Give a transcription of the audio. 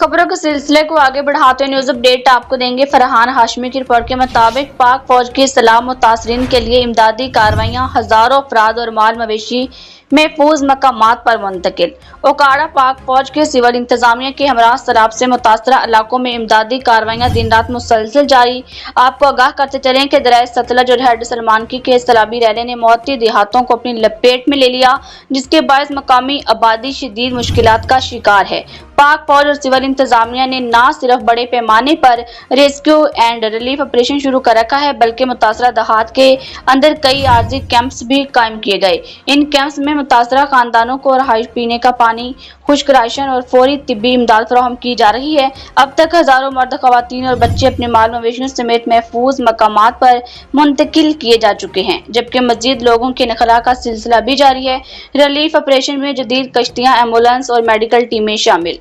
खबरों के सिलसिले को आगे बढ़ाते हुए न्यूज अपडेट आपको देंगे। फरहान हाशमी की रिपोर्ट के मुताबिक पाक फौज की इस्लाह मुतासरीन के लिए इमदादी कार्रवाइयां, हजारों अफराद और माल मवेशी महफूज मकामात पर मुंतकिल। ओकाड़ा पाक फौज के सिविल इंतजामिया के हमरा सराब से मुतासरा इलाकों में इमदादी कार्रवाइयां दिन रात मुसलसल जारी। आपको आगाह करते चलें कि दरिया सतलज और हैड सलमानकी के सैलाबी रैले ने मोती देहातों को अपनी लपेट में ले लिया, जिसके बायस मकामी आबादी शदीद मुश्किलात का शिकार है। पाक फौज और सिविल इंतजामिया ने न सिर्फ बड़े पैमाने पर रेस्क्यू एंड रिलीफ ऑपरेशन शुरू कर रखा है, बल्कि मुतासरा देहात के अंदर कई आर्जी कैंप्स भी कायम किए गए। इन कैंप्स में मुतासरा खानदानों को रहाइश, पीने का पानी, खुश्क राशन और फौरी तिब्बी इमदाद फराहम की जा रही है। अब तक हजारों मर्द, खवातीन और बच्चे अपने माल मवेशियों समेत महफूज मकामात पर मुंतकिल किए जा चुके हैं, जबकि मजीद लोगों के नखला का सिलसिला भी जारी है। रिलीफ ऑपरेशन में जदीद कश्तियां, एम्बुलेंस और मेडिकल टीमें शामिल।